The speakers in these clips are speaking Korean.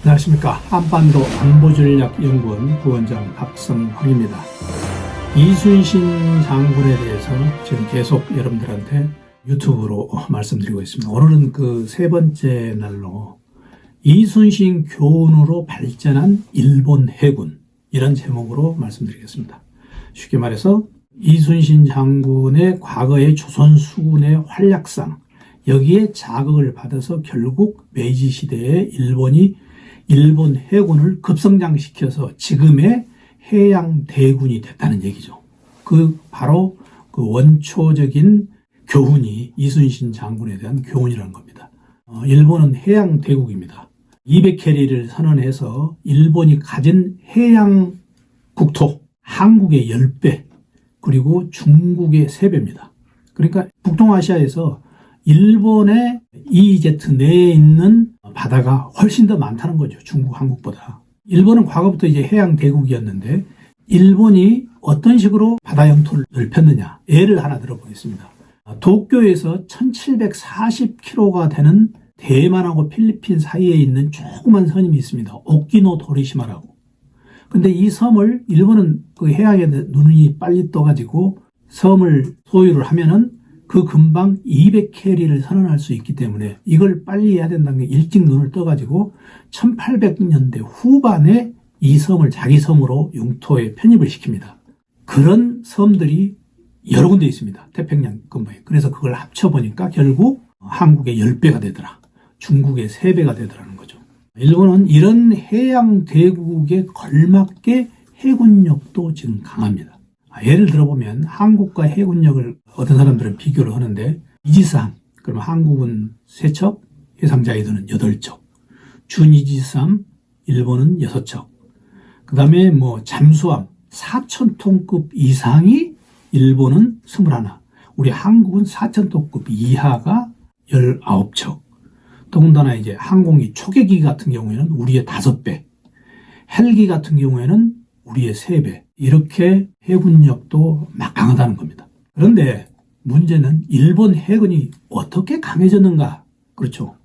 안녕하십니까. 한반도 안보전략연구원 부원장 박성황입니다. 이순신 장군에 대해서 지금 계속 여러분들한테 유튜브로 말씀드리고 있습니다. 오늘은 그 세 번째 날로 이순신 교훈으로 발전한 일본 해군, 이런 제목으로 말씀드리겠습니다. 쉽게 말해서 이순신 장군의 과거의 조선 수군의 활약상, 여기에 자극을 받아서 결국 메이지 시대에 일본 해군을 급성장시켜서 지금의 해양 대군이 됐다는 얘기죠. 바로 그 원초적인 교훈이 이순신 장군에 대한 교훈이라는 겁니다. 일본은 해양 대국입니다. 200캐리를 선언해서 일본이 가진 해양 국토, 한국의 10배, 그리고 중국의 3배입니다. 그러니까 북동아시아에서 일본의 EEZ 내에 있는 바다가 훨씬 더 많다는 거죠. 중국, 한국보다. 일본은 과거부터 이제 해양 대국이었는데 일본이 어떤 식으로 바다 영토를 넓혔느냐. 예를 하나 들어보겠습니다. 도쿄에서 1740km가 되는 대만하고 필리핀 사이에 있는 조그만 섬이 있습니다. 오키노 도리시마라고. 근데 이 섬을 일본은 그 해양에 눈이 빨리 떠가지고 섬을 소유를 하면은 그 금방 200캐리를 선언할 수 있기 때문에 이걸 빨리 해야 된다는 게 일찍 눈을 떠가지고 1800년대 후반에 이 섬을 자기 섬으로 영토에 편입을 시킵니다. 그런 섬들이 여러 군데 있습니다. 태평양 근방에. 그래서 그걸 합쳐보니까 결국 한국의 10배가 되더라. 중국의 3배가 되더라는 거죠. 일본은 이런 해양 대국에 걸맞게 해군력도 지금 강합니다. 예를 들어보면 한국과 해군력을 어떤 사람들은 비교를 하는데 이지스함, 그러면 한국은 3척, 해상자위도는 8척, 준이지스함, 일본은 6척, 그 다음에 잠수함 4,000톤급 이상이 일본은 21, 우리 한국은 4,000톤급 이하가 19척. 더군다나 이제 항공기 초계기 같은 경우에는 우리의 5배, 헬기 같은 경우에는 우리의 3배, 이렇게 해군력도 막 강하다는 겁니다. 그런데 문제는 일본 해군이 어떻게 강해졌는가? 그렇죠.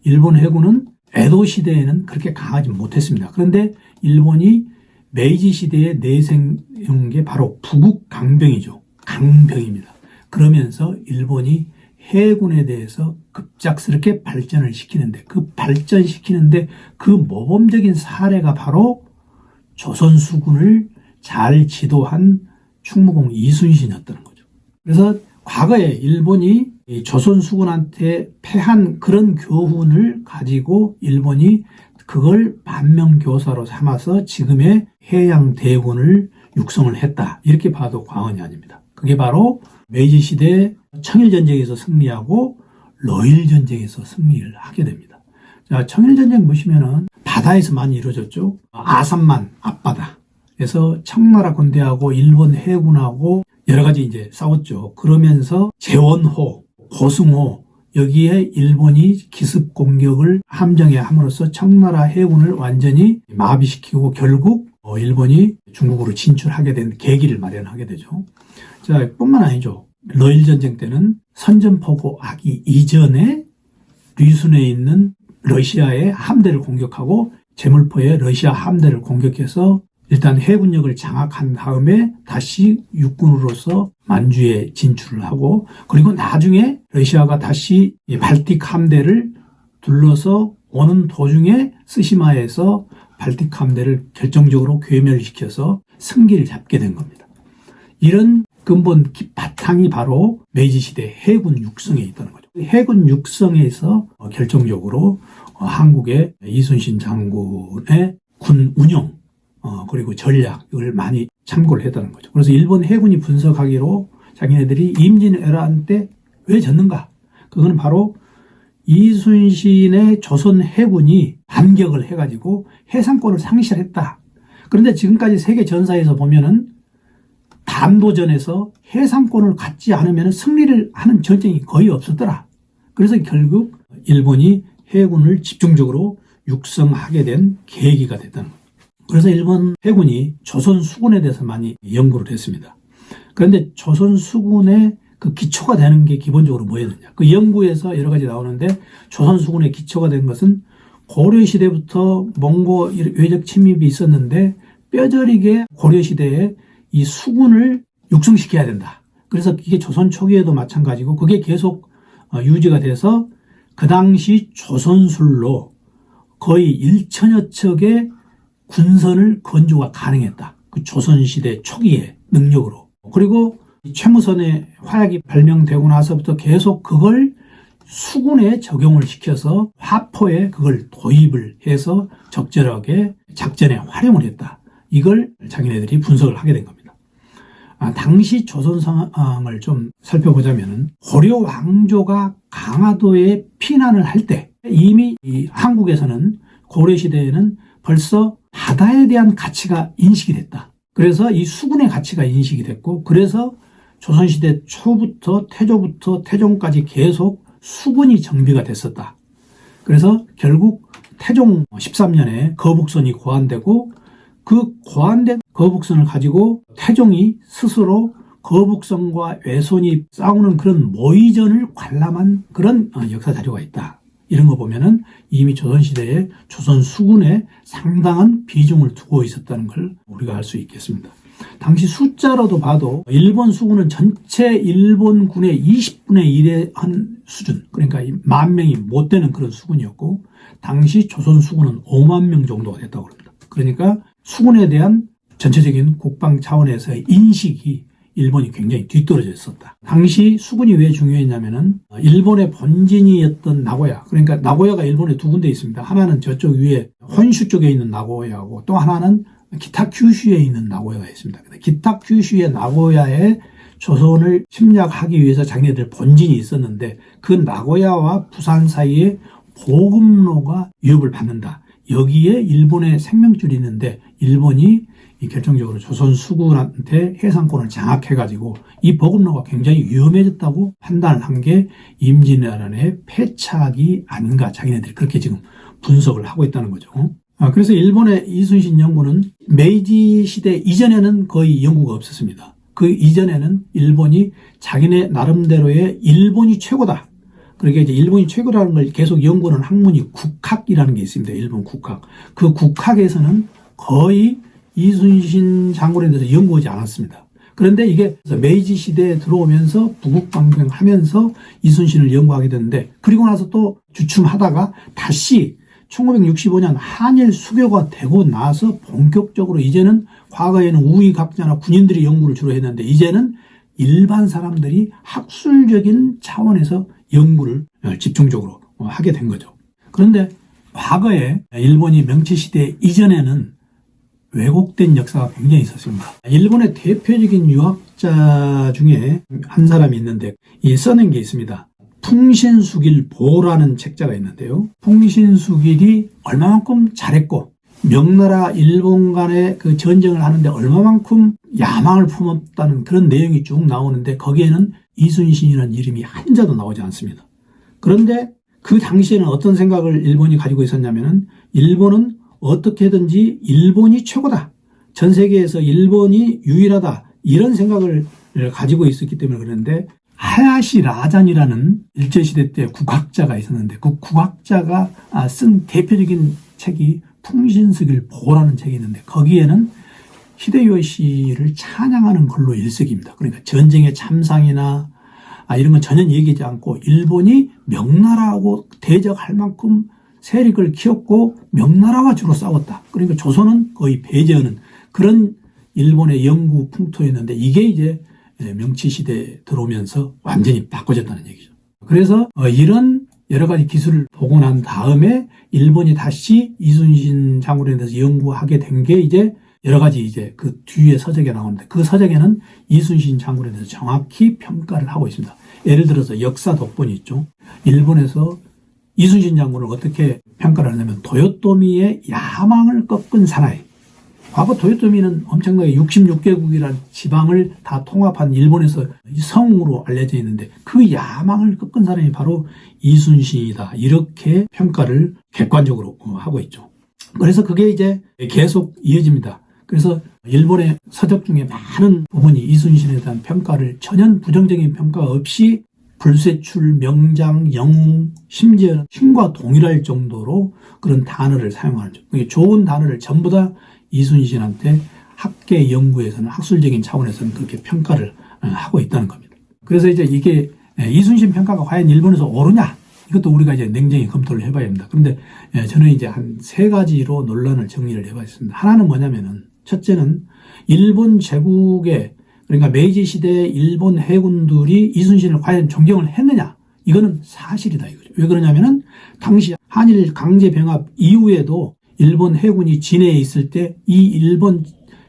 일본 해군은 에도 시대에는 그렇게 강하지 못했습니다. 그런데 일본이 메이지 시대에 내세운 게 바로 부국 강병이죠. 강병입니다. 그러면서 일본이 해군에 대해서 급작스럽게 발전을 시키는데 그 발전시키는데 그 모범적인 사례가 바로 조선 수군을 잘 지도한 충무공 이순신이었다는 거죠. 그래서 과거에 일본이 조선 수군한테 패한 그런 교훈을 가지고 일본이 그걸 반면교사로 삼아서 지금의 해양 대군을 육성을 했다. 이렇게 봐도 과언이 아닙니다. 그게 바로 메이지 시대 청일전쟁에서 승리하고 러일전쟁에서 승리를 하게 됩니다. 자, 청일전쟁 보시면은 바다에서 많이 이루어졌죠. 아산만 앞바다에서 청나라 군대하고 일본 해군하고 여러 가지 이제 싸웠죠. 그러면서 제원호, 고승호, 여기에 일본이 기습 공격을 함정에 함으로써 청나라 해군을 완전히 마비시키고 결국 일본이 중국으로 진출하게 된 계기를 마련하게 되죠. 자, 뿐만 아니죠. 러일전쟁 때는 선전포고 하기 이전에 리순에 있는 러시아의 함대를 공격하고 제물포의 러시아 함대를 공격해서 일단 해군력을 장악한 다음에 다시 육군으로서 만주에 진출을 하고, 그리고 나중에 러시아가 다시 발틱 함대를 둘러서 오는 도중에 스시마에서 발틱 함대를 결정적으로 괴멸시켜서 승기를 잡게 된 겁니다. 이런 근본 바탕이 바로 메이지 시대 해군 육성에 있다는 거죠. 해군 육성에서 결정적으로 한국의 이순신 장군의 군 운영 그리고 전략을 많이 참고를 했다는 거죠. 그래서 일본 해군이 분석하기로 자기네들이 임진왜란 때 왜 졌는가? 그거는 바로 이순신의 조선 해군이 반격을 해가지고 해상권을 상실했다. 그런데 지금까지 세계 전사에서 보면은 단도전에서 해상권을 갖지 않으면 승리를 하는 전쟁이 거의 없었더라. 그래서 결국 일본이 해군을 집중적으로 육성하게 된 계기가 됐다는 겁니다. 그래서 일본 해군이 조선 수군에 대해서 많이 연구를 했습니다. 그런데 조선 수군의 그 기초가 되는 게 기본적으로 뭐였느냐. 그 연구에서 여러 가지 나오는데 조선 수군의 기초가 된 것은 고려시대부터 몽고 외적 침입이 있었는데 뼈저리게 고려시대에 이 수군을 육성시켜야 된다. 그래서 이게 조선 초기에도 마찬가지고 그게 계속 유지가 돼서 그 당시 조선술로 거의 1천여 척의 군선을 건조가 가능했다. 그 조선시대 초기의 능력으로. 그리고 최무선의 화약이 발명되고 나서부터 계속 그걸 수군에 적용을 시켜서 화포에 그걸 도입을 해서 적절하게 작전에 활용을 했다. 이걸 자기네들이 분석을 하게 된 겁니다. 당시 조선 상황을 좀 살펴보자면 고려 왕조가 강화도에 피난을 할 때 이미 이 한국에서는 고려시대에는 벌써 바다에 대한 가치가 인식이 됐다. 그래서 이 수군의 가치가 인식이 됐고 그래서 조선시대 초부터 태조부터 태종까지 계속 수군이 정비가 됐었다. 그래서 결국 태종 13년에 거북선이 고안되고 그 고안된 거북선을 가지고 태종이 스스로 거북선과 외손이 싸우는 그런 모의전을 관람한 그런 역사 자료가 있다. 이런 거 보면은 이미 조선시대에 조선 수군에 상당한 비중을 두고 있었다는 걸 우리가 알 수 있겠습니다. 당시 숫자로도 봐도 일본 수군은 전체 일본군의 20분의 1에 한 수준, 그러니까 10,000명이 못 되는 그런 수군이었고 당시 조선 수군은 5만 명 정도가 됐다고 합니다. 그러니까 수군에 대한 전체적인 국방 차원에서의 인식이 일본이 굉장히 뒤떨어져 있었다. 당시 수군이 왜 중요했냐면은 일본의 본진이었던 나고야, 그러니까 나고야가 일본에 두 군데 있습니다. 하나는 저쪽 위에 혼슈 쪽에 있는 나고야고 또 하나는 기타 큐슈에 있는 나고야가 있습니다. 기타 큐슈의 나고야에 조선을 침략하기 위해서 자기네들 본진이 있었는데 그 나고야와 부산 사이에 보급로가 위협을 받는다. 여기에 일본의 생명줄이 있는데 일본이 결정적으로 조선 수군한테 해상권을 장악해가지고 이 보급로가 굉장히 위험해졌다고 판단을 한 게 임진왜란의 패착이 아닌가 자기네들이 그렇게 지금 분석을 하고 있다는 거죠. 그래서 일본의 이순신 영구는 메이지 시대 이전에는 거의 영구가 없었습니다. 그 이전에는 일본이 자기네 나름대로의 일본이 최고다. 그러니까 이제 일본이 최고라는 걸 계속 연구하는 학문이 국학이라는 게 있습니다. 일본 국학. 그 국학에서는 거의 이순신 장군에 대해서 연구하지 않았습니다. 그런데 이게 메이지 시대에 들어오면서 부국방병하면서 이순신을 연구하게 됐는데 그리고 나서 또 주춤하다가 다시 1965년 한일 수교가 되고 나서 본격적으로 이제는 과거에는 우익학자나 군인들이 연구를 주로 했는데 이제는 일반 사람들이 학술적인 차원에서 연구를 집중적으로 하게 된 거죠. 그런데 과거에 일본이 명치시대 이전에는 왜곡된 역사가 굉장히 있었습니다. 일본의 대표적인 유학자 중에 한 사람이 있는데 이 써낸 게 있습니다. 풍신수길 보라는 책자가 있는데요. 풍신수길이 얼마만큼 잘했고 명나라 일본 간의 그 전쟁을 하는데 얼마만큼 야망을 품었다는 그런 내용이 쭉 나오는데 거기에는 이순신이라는 이름이 한자도 나오지 않습니다. 그런데 그 당시에는 어떤 생각을 일본이 가지고 있었냐면은 일본은 어떻게든지 일본이 최고다. 전 세계에서 일본이 유일하다. 이런 생각을 가지고 있었기 때문에 그런데 하야시 라잔이라는 일제시대 때 국학자가 있었는데 그 국학자가 쓴 대표적인 책이 풍신수길 보라는 책이 있는데 거기에는 히데요시를 찬양하는 글로 일색입니다. 그러니까 전쟁의 참상이나 이런 건 전혀 얘기하지 않고 일본이 명나라하고 대적할 만큼 세력을 키웠고 명나라와 주로 싸웠다. 그러니까 조선은 거의 배제하는 그런 일본의 영구 풍토였는데 이게 이제 명치시대에 들어오면서 완전히 바꿔졌다는 얘기죠. 그래서 이런 여러 가지 기술을 보고 난 다음에 일본이 다시 이순신 장군에 대해서 연구하게 된 게 이제 여러 가지 이제 그 뒤에 서적에 나오는데 그 서적에는 이순신 장군에 대해서 정확히 평가를 하고 있습니다. 예를 들어서 역사 독본이 있죠. 일본에서 이순신 장군을 어떻게 평가를 하냐면 도요토미의 야망을 꺾은 사나이. 과거 도요토미는 엄청나게 66개국이라는 지방을 다 통합한 일본에서 성으로 알려져 있는데 그 야망을 꺾은 사람이 바로 이순신이다. 이렇게 평가를 객관적으로 하고 있죠. 그래서 그게 이제 계속 이어집니다. 그래서 일본의 서적 중에 많은 부분이 이순신에 대한 평가를 전혀 부정적인 평가 없이 불세출, 명장, 영웅, 심지어는 신과 동일할 정도로 그런 단어를 사용하는 점. 좋은 단어를 전부 다 이순신한테 학계 연구에서는 학술적인 차원에서는 그렇게 평가를 하고 있다는 겁니다. 그래서 이제 이게 이순신 평가가 과연 일본에서 옳으냐? 이것도 우리가 이제 냉정히 검토를 해봐야 합니다. 그런데 저는 이제 한 3가지로 논란을 정리를 해봤습니다. 하나는 뭐냐면은, 첫째는 일본 제국의, 그러니까 메이지 시대의 일본 해군들이 이순신을 과연 존경을 했느냐? 이거는 사실이다 이거죠. 왜 그러냐면은 당시 한일 강제 병합 이후에도 일본 해군이 진해에 있을 때 이 일본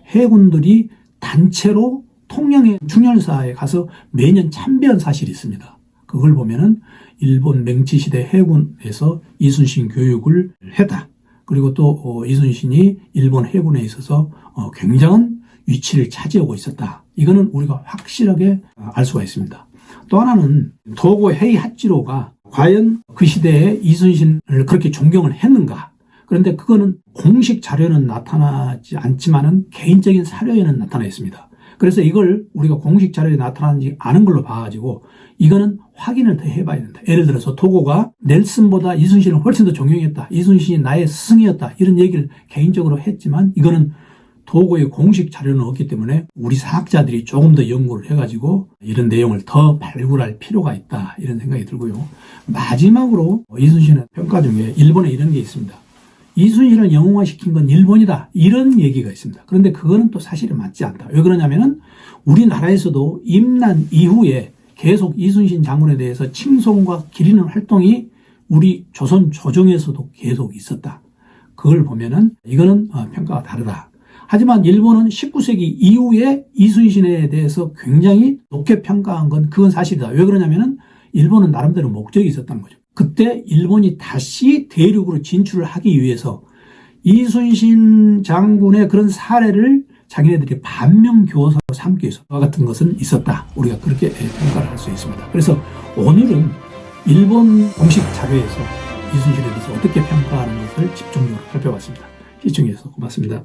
해군들이 단체로 통영의 충렬사에 가서 매년 참배한 사실이 있습니다. 그걸 보면은 일본 맹치시대 해군에서 이순신 교육을 했다. 그리고 또 이순신이 일본 해군에 있어서 굉장한 위치를 차지하고 있었다. 이거는 우리가 확실하게 알 수가 있습니다. 또 하나는 도고 헤이하치로가 과연 그 시대에 이순신을 그렇게 존경을 했는가? 그런데 그거는 공식 자료는 나타나지 않지만은 개인적인 사료에는 나타나 있습니다. 그래서 이걸 우리가 공식 자료에 나타나지 않은 걸로 봐가지고 이거는 확인을 더 해봐야 된다. 예를 들어서 도고가 넬슨보다 이순신을 훨씬 더 존경했다. 이순신이 나의 스승이었다. 이런 얘기를 개인적으로 했지만 이거는 도고의 공식 자료는 없기 때문에 우리 사학자들이 조금 더 연구를 해가지고 이런 내용을 더 발굴할 필요가 있다. 이런 생각이 들고요. 마지막으로 이순신의 평가 중에 일본에 이런 게 있습니다. 이순신을 영웅화시킨 건 일본이다. 이런 얘기가 있습니다. 그런데 그거는 또 사실이 맞지 않다. 왜 그러냐면은 우리나라에서도 임난 이후에 계속 이순신 장군에 대해서 칭송과 기리는 활동이 우리 조선 조정에서도 계속 있었다. 그걸 보면은 이거는 평가가 다르다. 하지만 일본은 19세기 이후에 이순신에 대해서 굉장히 높게 평가한 건 그건 사실이다. 왜 그러냐면은 일본은 나름대로 목적이 있었다는 거죠. 그때 일본이 다시 대륙으로 진출을 하기 위해서 이순신 장군의 그런 사례를 자기네들이 반면교사로 삼기 위해서 그와 같은 것은 있었다. 우리가 그렇게 평가를 할 수 있습니다. 그래서 오늘은 일본 공식 자료에서 이순신에 대해서 어떻게 평가하는 것을 집중적으로 살펴봤습니다. 시청해 주셔서 고맙습니다.